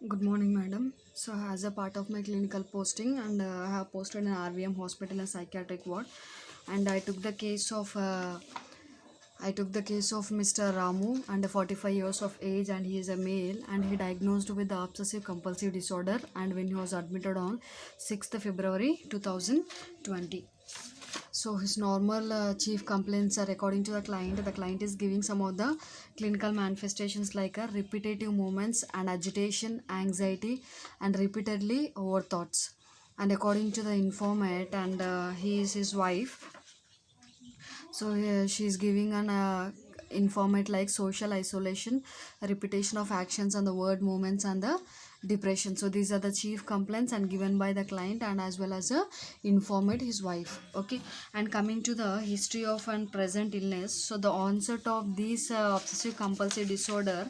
Good morning, madam. So, as a part of my clinical posting, and I have posted in RVM hospital a psychiatric ward, and I took the case of Mr. Ramu, under 45 years of age, and he is a male, and he diagnosed with the obsessive compulsive disorder, and when he was admitted on 6th February 2020. So his normal chief complaints are according to the client. The client is giving some of the clinical manifestations like repetitive movements and agitation, anxiety, and repeatedly over thoughts. And according to the informant, and he is his wife, so she is giving an informant like social isolation, repetition of actions and the word movements and the depression. So these are the chief complaints and given by the client and as well as a informant his wife. Okay, and coming to the history of and present illness. So the onset of this obsessive compulsive disorder,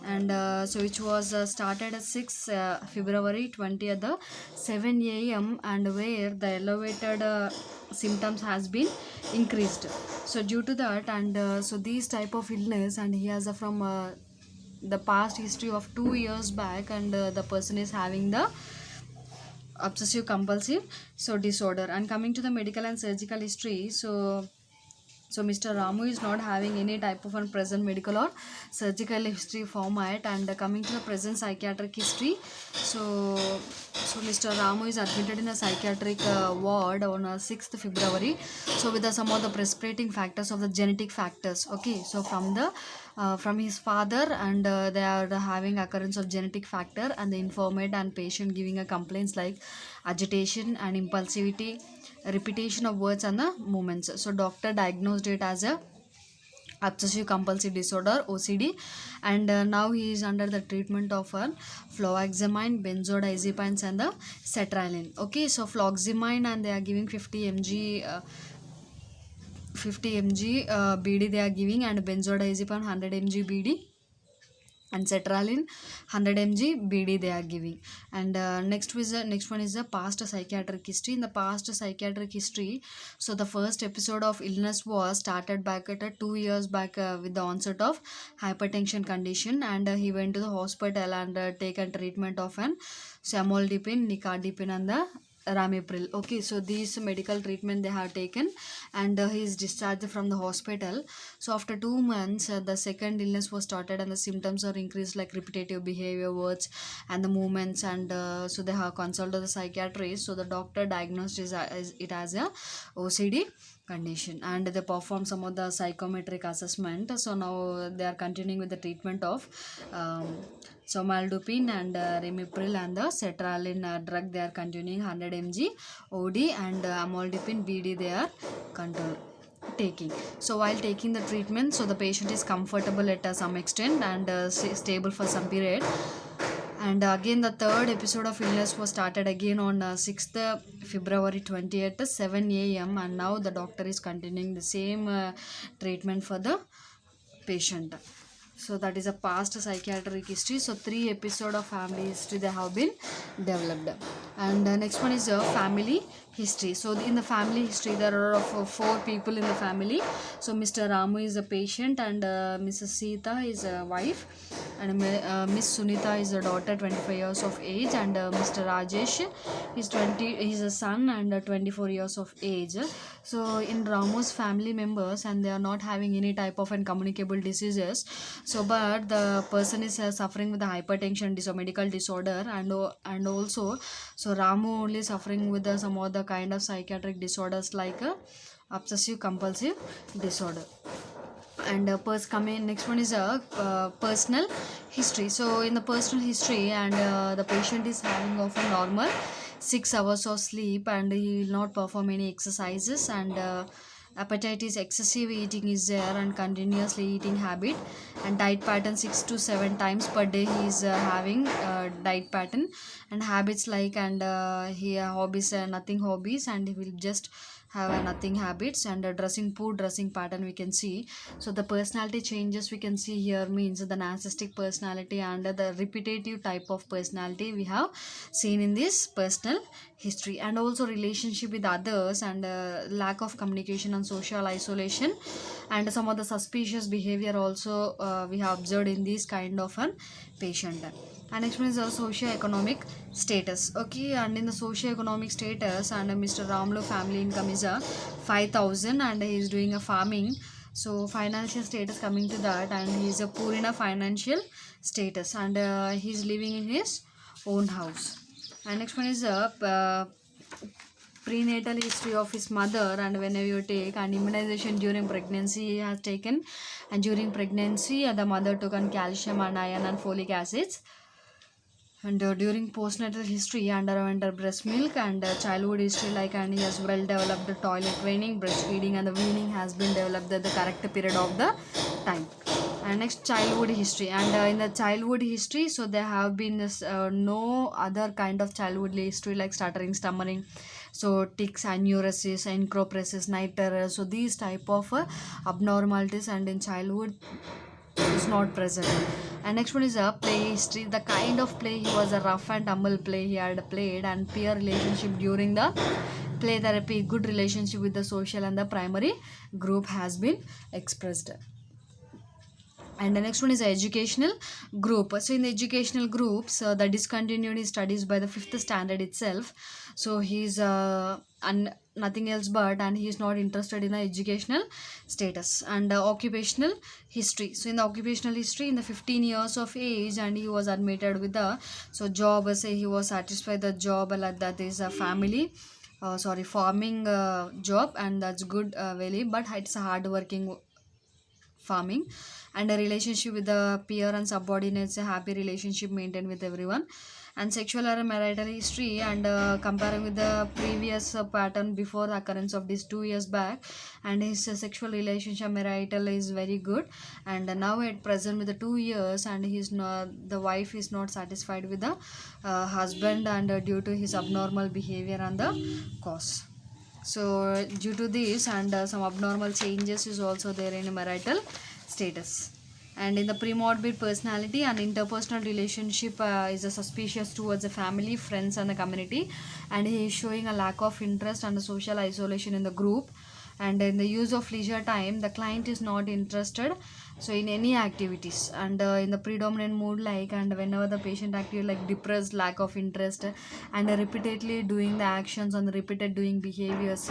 and so which was started at 6 February 20 at the 7 a.m. and where the elevated symptoms has been increased. So due to that, and so these type of illness, and he has from the past history of 2 years back, and the person is having the obsessive compulsive so disorder. And coming to the medical and surgical history, so Mr. Ramu is not having any type of an present medical or surgical history format. And coming to the present psychiatric history, so Mr. Ramu is admitted in a psychiatric ward on 6th February. So with some of the precipitating factors of the genetic factors. Okay, so from his father, and they are having occurrence of genetic factor, and the informant and patient giving a complaints like agitation and impulsivity, repetition of words and the movements. So doctor diagnosed it as a obsessive compulsive disorder OCD, and now he is under the treatment of fluoxamine, benzodiazepines and the sertraline. Okay, so fluoxamine, and they are giving 50 mg BD they are giving, and benzodiazepine 100 mg BD, and sertraline 100 mg BD they are giving. And next one is the past psychiatric history. In the past psychiatric history, so the first episode of illness was started back at 2 years back with the onset of hypertension condition, and he went to the hospital and taken treatment of an samolidipine, nicardipine and the Ramipril. Okay, so these medical treatment they have taken, and he is discharged from the hospital. So after 2 months, the second illness was started, and the symptoms are increased like repetitive behavior, words, and the movements. And so they have consulted the psychiatrist. So the doctor diagnosed it as a OCD condition, and they perform some of the psychometric assessment. So now they are continuing with the treatment of somaldopine and ramipril and the sertraline drug. They are continuing 100 mg OD, and amlodipine BD they are control taking. So while taking the treatment, so the patient is comfortable at some extent, and stable for some period. And again the third episode of illness was started again on 6th February 20 at 7 a.m. and now the doctor is continuing the same treatment for the patient. So that is a past psychiatric history. So three episode of family history they have been developed. And next one is family history. So in the family history there are four people in the family. So Mr. Ramu is a patient, and Mrs. Sita is a wife, and Miss Sunita is a daughter 25 years of age, and Mr. Rajesh is 20, he's a son, and 24 years of age. So in Ramu's family members, and they are not having any type of uncommunicable diseases. So but the person is suffering with the hypertension medical disorder, and also so Ramu only suffering with some other kind of psychiatric disorders like obsessive compulsive disorder. And coming next one is a personal history. So in the personal history, and the patient is having of a normal 6 hours of sleep, and he will not perform any exercises, and appetite is excessive eating is there, and continuously eating habit, and diet pattern 6 to 7 times per day he is having diet pattern, and habits like, and he hobbies nothing hobbies, and he will just have a nothing habits, and a dressing poor dressing pattern we can see. So the personality changes we can see here means the narcissistic personality and the repetitive type of personality we have seen in this personal history. And also relationship with others, and lack of communication and social isolation, and some of the suspicious behavior also we have observed in this kind of an patient. And next one is the socio-economic status. Okay, and in the socio-economic status, and Mr. Ramlu family income is a 5,000, and he is doing a farming. So financial status coming to that, and he is a poor in a financial status, and he is living in his own house. And next one is a prenatal history of his mother, and whenever you take and immunization during pregnancy he has taken, and during pregnancy the mother took on calcium and iron and folic acids. And during postnatal history underwent breast milk, and childhood history like, and he has well developed the toilet training, breastfeeding and the weaning has been developed at the correct period of the time. And next, childhood history, and in the childhood history, so there have been this, no other kind of childhood history like stuttering, stammering, so tics, anuresis, encopresis, night terror, so these type of abnormalities and in childhood is not present. And next one is a play history, the kind of play, he was a rough and tumble play he had played, and peer relationship during the play therapy, good relationship with the social and the primary group has been expressed. And the next one is the educational group. So in the educational groups, the discontinued his studies by the fifth standard itself. So he's nothing else but, and he is not interested in the educational status. And occupational history, so in the occupational history, in the 15 years of age, and he was admitted with the, so job, say he was satisfied the job, like that is a family, farming job, and that's good really, but it's a hard working farming. And a relationship with the peer and subordinates, a happy relationship maintained with everyone. And sexual or marital history, and comparing with the previous pattern before the occurrence of this 2 years back, and his sexual relationship marital is very good, and now at present with the 2 years, and he's not, the wife is not satisfied with the husband, and due to his abnormal behavior and the cause. So due to this, and some abnormal changes is also there in marital status. And in the premorbid personality and interpersonal relationship, is a suspicious towards the family, friends and the community, and he is showing a lack of interest and social isolation in the group. And in the use of leisure time, the client is not interested so in any activities, and in the predominant mood like, and whenever the patient active like depressed, lack of interest, and repeatedly doing the actions on the repeated doing behaviors,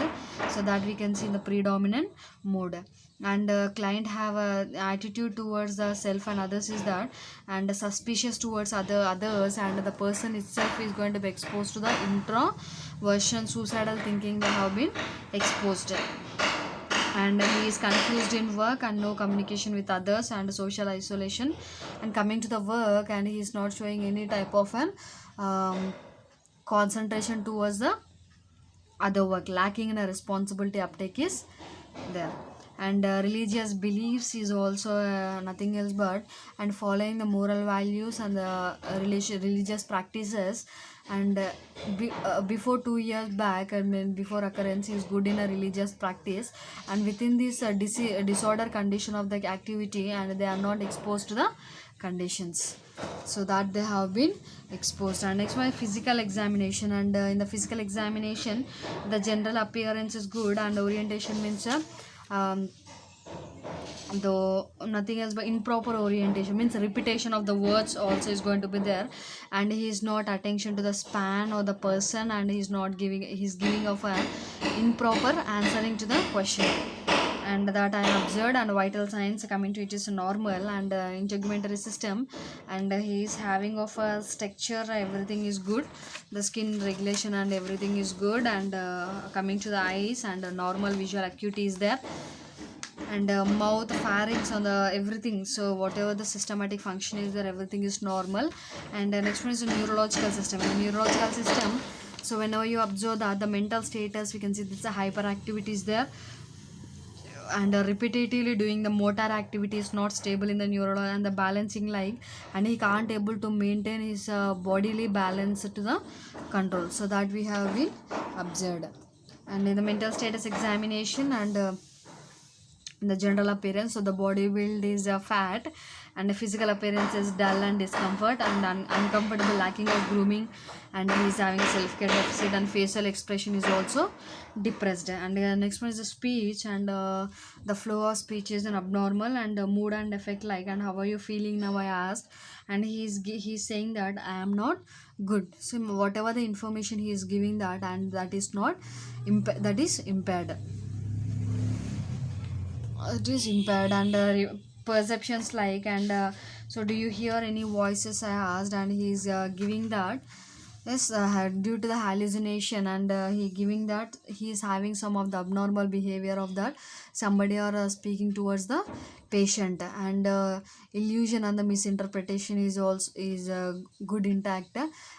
so that we can see in the predominant mood. And client have a attitude towards the self and others is that, and suspicious towards others, and the person itself is going to be exposed to the introversion, suicidal thinking they have been exposed. And he is confused in work and no communication with others and social isolation. And coming to the work, and he is not showing any type of an concentration towards the other work, lacking in a responsibility uptake is there. And religious beliefs is also nothing else but, and following the moral values and the religious practices. And before 2 years back, I mean before occurrence, is good in a religious practice, and within this disorder condition of the activity, and they are not exposed to the conditions, so that they have been exposed. And next one, physical examination, and in the physical examination, the general appearance is good, and orientation means though nothing else but improper orientation means repetition of the words also is going to be there, and he is not attention to the span or the person, and he's giving of an improper answering to the question, and that I observed. And vital signs coming to it is normal, and integumentary system, and he is having of a structure, everything is good, the skin regulation and everything is good. And coming to the eyes, and normal visual acuity is there, and mouth, pharynx on the everything, so whatever the systematic function is there, everything is normal. And next one is the neurological system. In the neurological system, so whenever you observe that the mental status, we can see this is a hyperactivity is there, and repetitively doing the motor activity is not stable in the neural, and the balancing like, and he can't able to maintain his bodily balance to the control, so that we have been observed. And in the mental status examination, and in the general appearance. So the body build is fat, and the physical appearance is dull and discomfort and uncomfortable, lacking of grooming, and he is having self-care deficit, and facial expression is also depressed. And next one is the speech, and the flow of speech is an abnormal, and mood and effect like, and how are you feeling now, I asked, and he's saying that I am not good. So whatever the information he is giving, that and that is not that is impaired. It is impaired, and perceptions like, and so do you hear any voices, I asked, and he's giving that yes, due to the hallucination, and he giving that he is having some of the abnormal behavior of that somebody are speaking towards the patient, and illusion and the misinterpretation is also is good intact.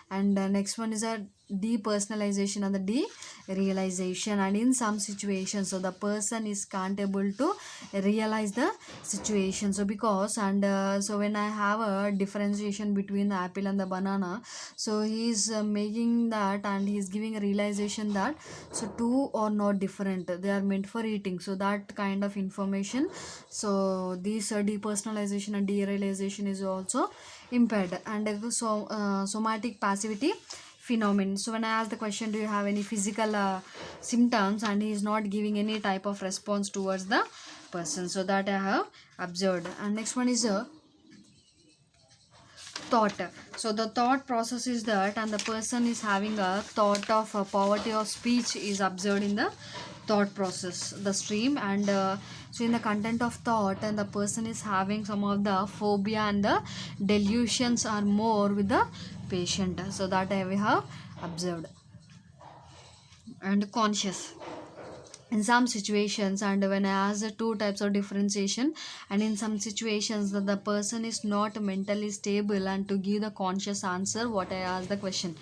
And next one is a depersonalization and the derealization, and in some situations, so the person is can't able to realize the situation. So because, and so when I have a differentiation between the apple and the banana, so he's making that, and he's giving a realization that so two are not different, they are meant for eating. So that kind of information, so this depersonalization and derealization is also impaired. And somatic passivity phenomenon. So when I ask the question, do you have any physical symptoms, and he is not giving any type of response towards the person, so that I have observed. And next one is a thought. So the thought process is that, and the person is having a thought of poverty of speech is observed in the thought process, the stream. And so in the content of thought, and the person is having some of the phobia, and the delusions are more with the patient, so that I have observed. And conscious in some situations, and when I ask the two types of differentiation, and in some situations that the person is not mentally stable, and to give the conscious answer what I asked the question.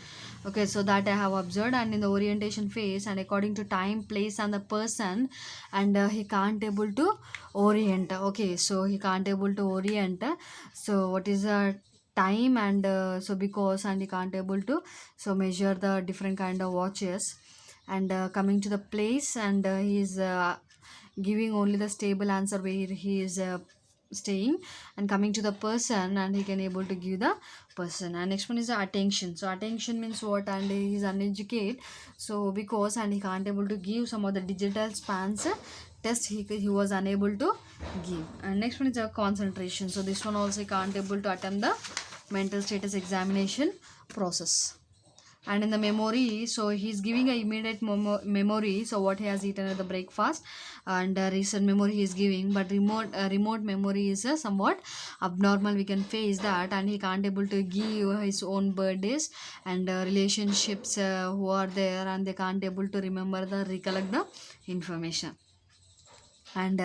Okay, so that I have observed. And in the orientation phase, and according to time, place, and the person, and he can't able to orient. Okay, so he can't able to orient. So what is the time, and so because, and he can't able to so measure the different kind of watches. And coming to the place, and he is giving only the stable answer where he is staying. And coming to the person, and he can able to give the person. And next one is the attention. So attention means what, and he is uneducated, so because, and he can't able to give some of the digital spans test, he was unable to give. And next one is the concentration. So this one also he can't able to attempt the mental status examination process. And in the memory, so he's giving a immediate memory, so what he has eaten at the breakfast, and recent memory he is giving. But remote memory is somewhat abnormal, we can face that, and he can't able to give his own birthdays, and relationships who are there, and they can't able to remember the recollect the information. And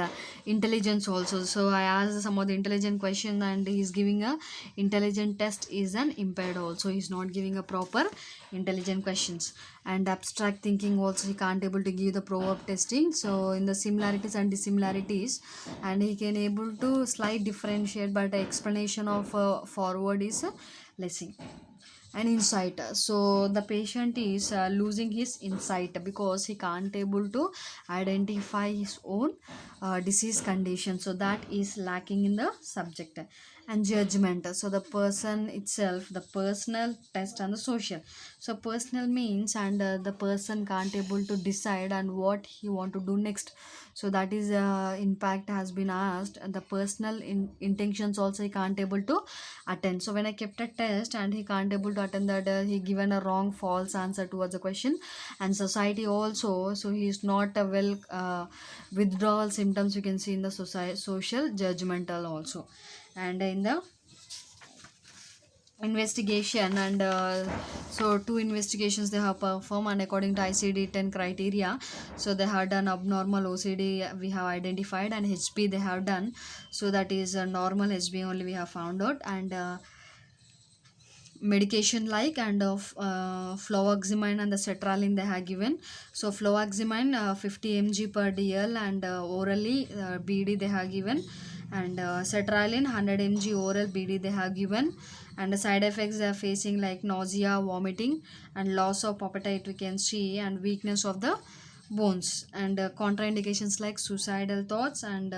intelligence also, so I asked some of the intelligent question, and he's giving a intelligent test is an impaired also, he's not giving a proper intelligent questions. And abstract thinking also, he can't able to give the proverb testing. So in the similarities and dissimilarities, and he can able to slight differentiate, but the explanation of forward is lessing. And insight, so the patient is losing his insight, because he can't able to identify his own disease condition, so that is lacking in the subject. And judgment, so the person itself, the personal test, and the social. So personal means, and the person can't able to decide and what he want to do next, so that is impact has been asked. And the personal intentions also he can't able to attend. So when I kept a test, and he can't able to attend that, he given a wrong false answer towards the question. And society also, so he is not a well withdrawal symptoms we can see in the society, social judgmental also. And in the investigation, and so two investigations they have performed, and according to ICD-10 criteria, so they have done abnormal OCD we have identified, and HB they have done, so that is a normal HB only we have found out. And medication like, and of fluoxamine and the sertraline they have given. So fluoxamine 50 mg per dl, and orally BD they have given. And sertraline 100 mg oral BD they have given. And the side effects they are facing like nausea, vomiting, and loss of appetite we can see, and weakness of the bones, and contraindications like suicidal thoughts, and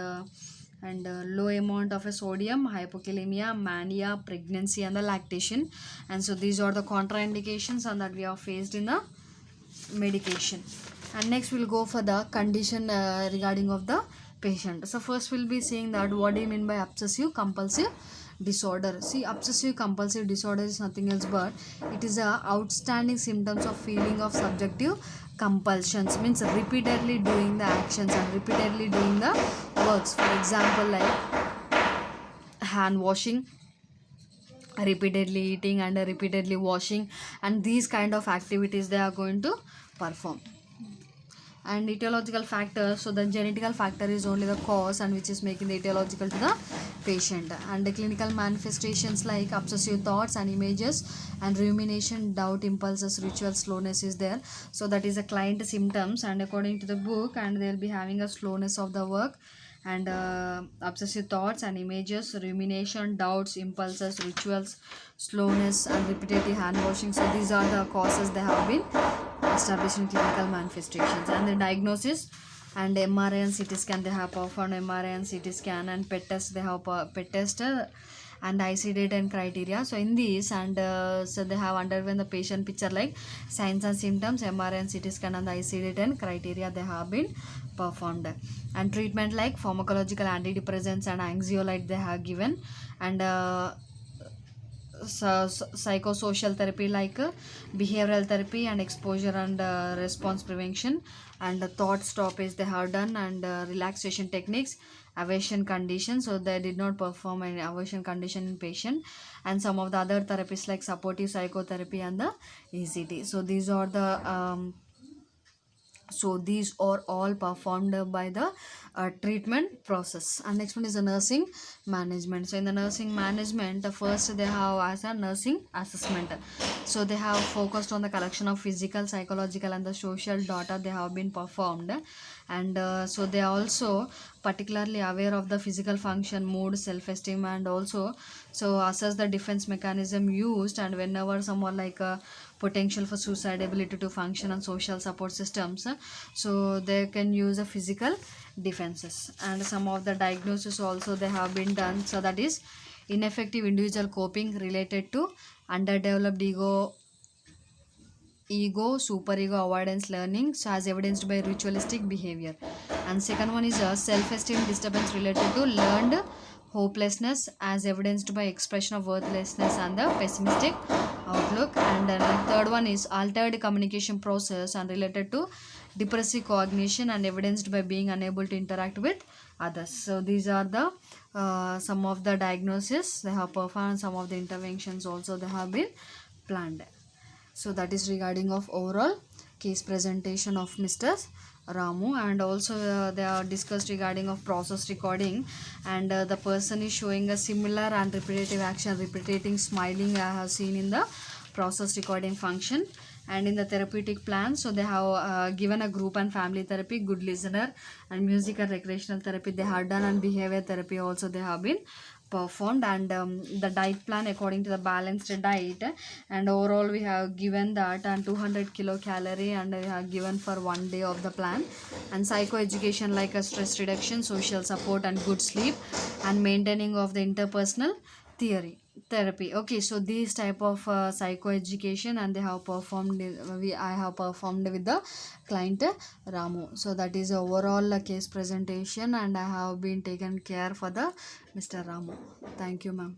low amount of a sodium, hypokalemia, mania, pregnancy, and the lactation. And so these are the contraindications and that we are faced in the medication. And next we'll go for the condition regarding of the patient. So first we'll be seeing that what do you mean by obsessive compulsive disorder. See, obsessive compulsive disorder is nothing else but it is a outstanding symptoms of feeling of subjective compulsions, means repeatedly doing the actions and repeatedly doing the works. For example, like hand washing, repeatedly eating, and repeatedly washing, and these kind of activities they are going to perform. And etiological factors, so the genetical factor is only the cause and which is making the etiological to the patient. And the clinical manifestations like obsessive thoughts and images and rumination, doubt, impulses, ritual slowness is there. So that is the client symptoms, and according to the book, and they'll be having a slowness of the work, and obsessive thoughts and images, rumination, doubts, impulses, rituals, slowness, and repetitive hand washing. So these are the causes they have been established in clinical manifestations. And the diagnosis, and MRI and CT scan, they have performed MRI and CT scan, and PET test, they have PET test and ICD-10 and criteria. So in these, and so they have undergone the patient picture like signs and symptoms, MRI and CT scan, and the ICD-10 criteria they have been performed. And treatment like pharmacological antidepressants and anxiolyte they have given, and psychosocial therapy like behavioral therapy and exposure and response prevention, and thought stoppage they have done, and relaxation techniques, aversion condition, so they did not perform any aversion condition in patient, and some of the other therapies like supportive psychotherapy and the ECT. So these are the so these are all performed by the treatment process. And next one is the nursing management. So in the nursing management, first they have as a nursing assessment. So they have focused on the collection of physical, psychological, and the social data they have been performed. And so they are also particularly aware of the physical function, mood, self-esteem, and also so assess the defense mechanism used, and whenever someone like potential for suicide, ability to function, and social support systems, so they can use a physical defenses. And some of the diagnosis also they have been done, so that is ineffective individual coping related to underdeveloped ego superego avoidance learning, so as evidenced by ritualistic behavior. And second one is a self-esteem disturbance related to learned hopelessness, as evidenced by expression of worthlessness and the pessimistic outlook. And third one is altered communication process and related to depressive cognition, and evidenced by being unable to interact with others. So these are the some of the diagnoses they have performed, some of the interventions also they have been planned. So that is regarding of overall case presentation of Mr. Ramu. And also they are discussed regarding of process recording, and the person is showing a similar and repetitive action, repeating smiling I have seen in the process recording function. And in the therapeutic plan, so they have given a group and family therapy, good listener, and music and recreational therapy they have done, and behavior therapy also they have been performed. And the diet plan according to the balanced diet, and overall we have given that and 200 kilocalorie, and we have given for 1 day of the plan. And psychoeducation like a stress reduction, social support, and good sleep, and maintaining of the interpersonal therapy. Okay, so these type of psychoeducation, and they have performed I have performed with the client Ramu. So that is overall case presentation, and I have been taken care for the Mr. Ramu. Thank you, ma'am.